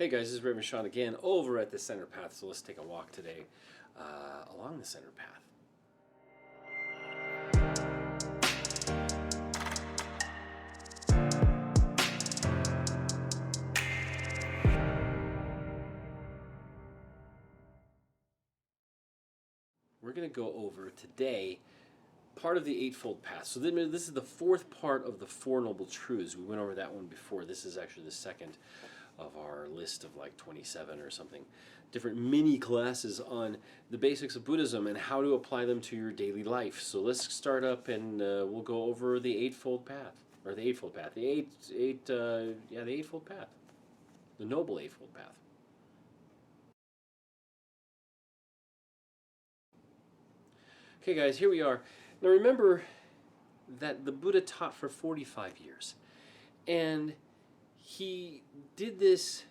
Hey guys, this is Reverend Sean again over at the Center Path. So let's take a walk today along the Center Path. We're going to go over today part of the Eightfold Path. So this is the fourth part of the Four Noble Truths. We went over that one before. This is actually the second of our list of like 27 or something. Different mini classes on the basics of Buddhism and how to apply them to your daily life. So let's start up and we'll go over the Eightfold Path. Or the Eightfold Path. The Eightfold Path. The Noble Eightfold Path. Okay guys, here we are. Now remember that the Buddha taught for 45 years. And he did this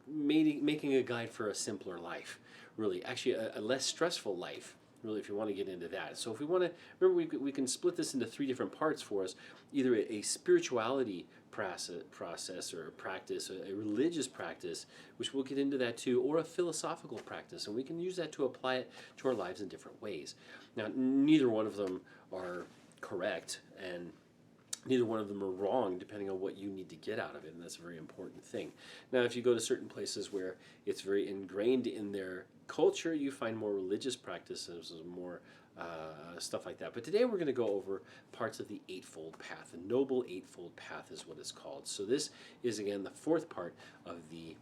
making a guide for a simpler life, really. Actually, a less stressful life, really, if you want to get into that. So if we want to, remember we can split this into three different parts for us. Either a spirituality process or a practice, a religious practice, which we'll get into that too, or a philosophical practice. And we can use that to apply it to our lives in different ways. Now, neither one of them are correct, and neither one of them are wrong, depending on what you need to get out of it, and that's a very important thing. Now, if you go to certain places where it's very ingrained in their culture, you find more religious practices, more stuff like that. But today we're going to go over parts of the Eightfold Path. The Noble Eightfold Path is what it's called. So this is, again, the fourth part of the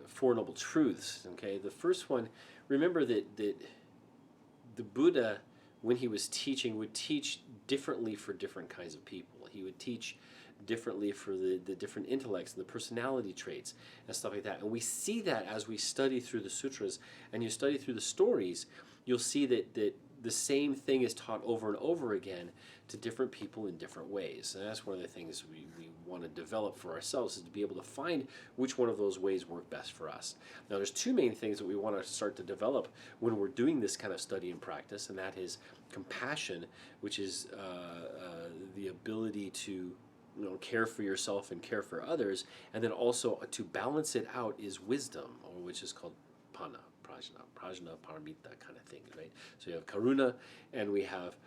Four Noble Truths. Okay, the first one, remember that the Buddha, when he was teaching, would teach differently for different kinds of people. He would teach differently for the different intellects and the personality traits and stuff like that. And we see that as we study through the sutras and you study through the stories, you'll see that the same thing is taught over and over again to different people in different ways. And that's one of the things we want to develop for ourselves, is to be able to find which one of those ways work best for us. Now there's two main things that we want to start to develop when we're doing this kind of study and practice, and that is compassion, which is the ability to care for yourself and care for others, and then also to balance it out is wisdom, or which is called Prajna, Paramita kind of thing, right? So you have Karuna, and we have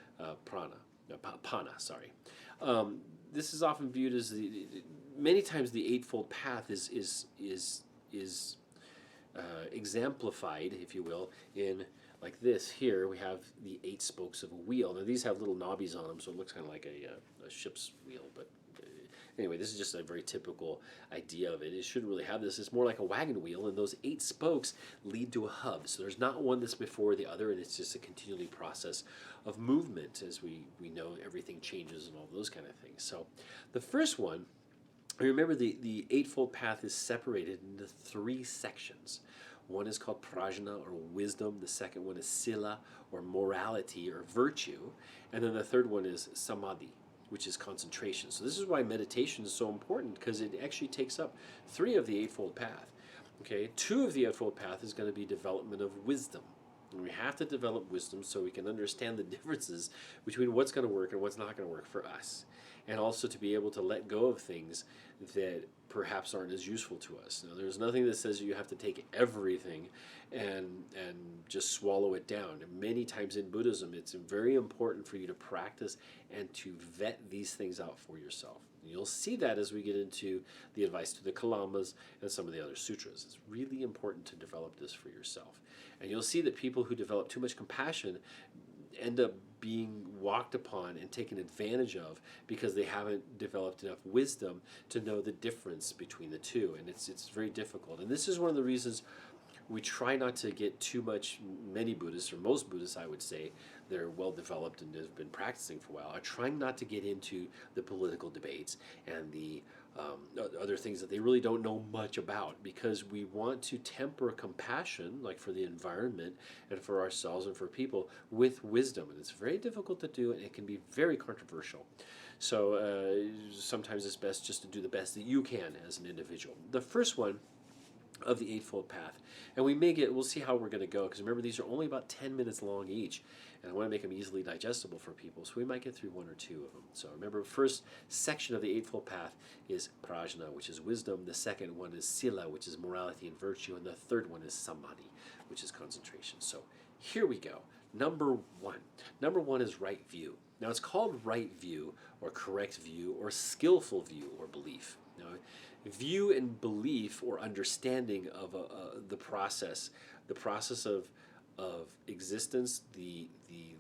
Pana, sorry. This is often viewed as many times the Eightfold Path is exemplified, if you will, in like this. Here we have the 8 spokes of a wheel. Now these have little knobbies on them, so it looks kind of like a ship's wheel, but anyway, this is just a very typical idea of it. It shouldn't really have this. It's more like a wagon wheel, and those 8 spokes lead to a hub. So there's not one that's before the other, and it's just a continually process of movement. As we know, everything changes and all those kind of things. So the first one, remember the Eightfold Path is separated into 3 sections. One is called Prajna, or wisdom. The second one is Sila, or morality, or virtue. And then the third one is Samadhi, which is concentration. So this is why meditation is so important, because it actually takes up 3 of the Eightfold Path. Okay, 2 of the Eightfold Path is going to be development of wisdom. And we have to develop wisdom so we can understand the differences between what's going to work and what's not going to work for us. And also to be able to let go of things that perhaps aren't as useful to us. Now, there's nothing that says you have to take everything and just swallow it down. And many times in Buddhism, it's very important for you to practice and to vet these things out for yourself. And you'll see that as we get into the advice to the Kalamas and some of the other sutras. It's really important to develop this for yourself. And you'll see that people who develop too much compassion end up being walked upon and taken advantage of because they haven't developed enough wisdom to know the difference between the two. And it's very difficult. And this is one of the reasons we try not to get too much. Many Buddhists, or most Buddhists I would say, that are well developed and have been practicing for a while, are trying not to get into the political debates and the other things that they really don't know much about, because we want to temper compassion, like for the environment and for ourselves and for people, with wisdom. And it's very difficult to do, and it can be very controversial. So sometimes it's best just to do the best that you can as an individual. The first one of the Eightfold Path. And we'll see how we're going to go, because remember, these are only about 10 minutes long each, and I want to make them easily digestible for people, so we might get through one or two of them. So remember, first section of the Eightfold Path is Prajna, which is wisdom. The second one is Sila, which is morality and virtue. And the third one is Samadhi, which is concentration. So here we go. Number one. Number one is right view. Now, it's called right view, or correct view, or skillful view, or belief. Now, view and belief, or understanding of the process of existence, the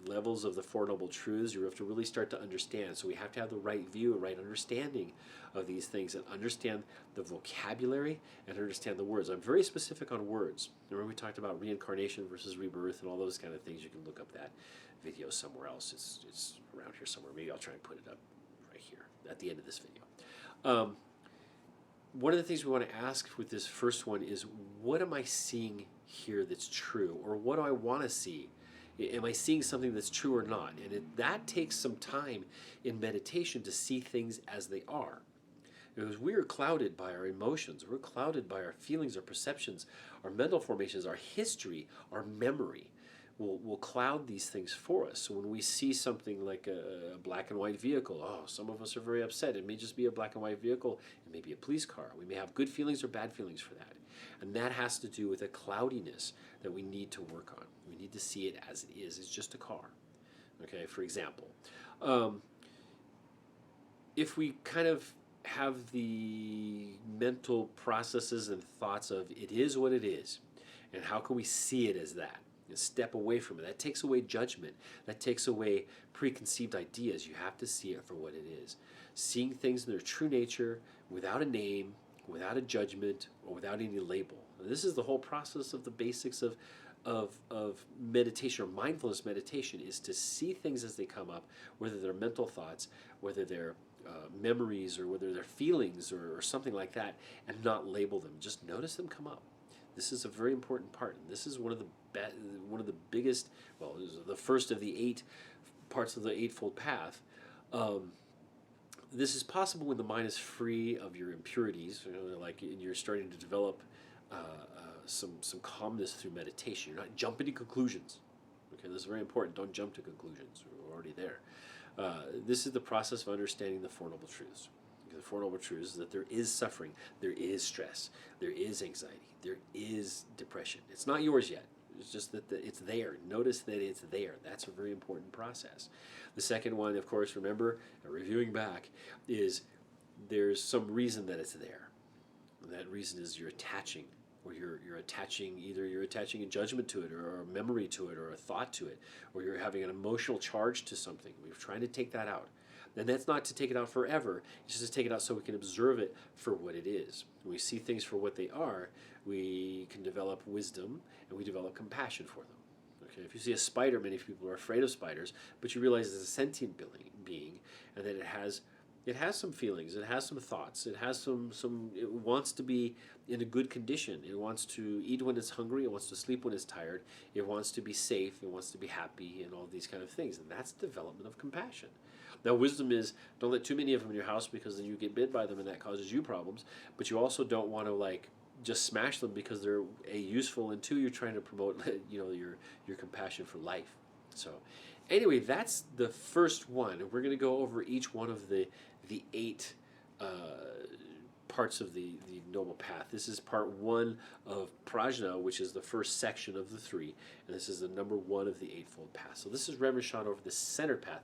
levels of the Four Noble Truths, you have to really start to understand. So we have to have the right view, a right understanding of these things, and understand the vocabulary and understand the words. I'm very specific on words. Remember we talked about reincarnation versus rebirth and all those kind of things. You can look up that video somewhere else. It's around here somewhere. Maybe I'll try and put it up right here at the end of this video. One of the things we want to ask with this first one is, what am I seeing here that's true? Or what do I want to see? Am I seeing something that's true or not? And that takes some time in meditation to see things as they are. Because we are clouded by our emotions. We're clouded by our feelings, our perceptions, our mental formations, our history, our memory. Will cloud these things for us. So when we see something like a black and white vehicle, some of us are very upset. It may just be a black and white vehicle. It may be a police car. We may have good feelings or bad feelings for that. And that has to do with a cloudiness that we need to work on. We need to see it as it is. It's just a car. Okay, for example, if we kind of have the mental processes and thoughts of it is what it is, and how can we see it as that? And step away from it. That takes away judgment. That takes away preconceived ideas. You have to see it for what it is. Seeing things in their true nature, without a name, without a judgment, or without any label. And this is the whole process of the basics of meditation, or mindfulness meditation, is to see things as they come up, whether they're mental thoughts, whether they're memories, or whether they're feelings, or something like that, and not label them. Just notice them come up. This is a very important part. And this is one of the biggest, well, this is the first of the 8 parts of the Eightfold Path. This is possible when the mind is free of your impurities, like you're starting to develop some calmness through meditation. You're not jumping to conclusions. Okay, this is very important. Don't jump to conclusions. We're already there. This is the process of understanding the Four Noble Truths. The Four Noble Truths is that there is suffering, there is stress, there is anxiety, there is depression. It's not yours yet. It's just that it's there. Notice that it's there. That's a very important process. The second one, of course, remember, reviewing back, is there's some reason that it's there. And that reason is you're attaching, or you're attaching, either you're attaching a judgment to it, or a memory to it, or a thought to it, or you're having an emotional charge to something. We're trying to take that out. And that's not to take it out forever. It's just to take it out so we can observe it for what it is. When we see things for what they are, we can develop wisdom, and we develop compassion for them. Okay, if you see a spider, many people are afraid of spiders, but you realize it's a sentient being, and that it has some feelings, it has some thoughts, it has it wants to be in a good condition. It wants to eat when it's hungry, it wants to sleep when it's tired, it wants to be safe, it wants to be happy, and all these kind of things. And that's development of compassion. Now, wisdom is, don't let too many of them in your house, because then you get bit by them and that causes you problems. But you also don't want to just smash them because they're useful, and 2, you're trying to promote your compassion for life. So anyway, that's the first one. We're going to go over each one of the 8 parts of the Noble Path. This is part 1 of Prajna, which is the first section of the 3, and this is the number 1 of the Eightfold Path. So this is Reverend Sean over the center path.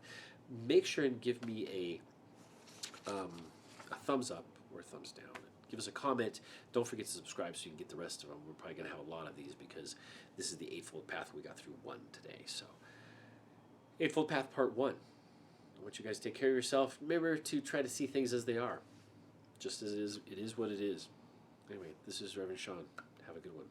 Make sure and give me a thumbs up or a thumbs down. Give us a comment. Don't forget to subscribe so you can get the rest of them. We're probably going to have a lot of these because this is the Eightfold Path. We got through 1 today. So, Eightfold Path Part 1. I want you guys to take care of yourself. Remember to try to see things as they are. Just as it is what it is. Anyway, this is Reverend Sean. Have a good one.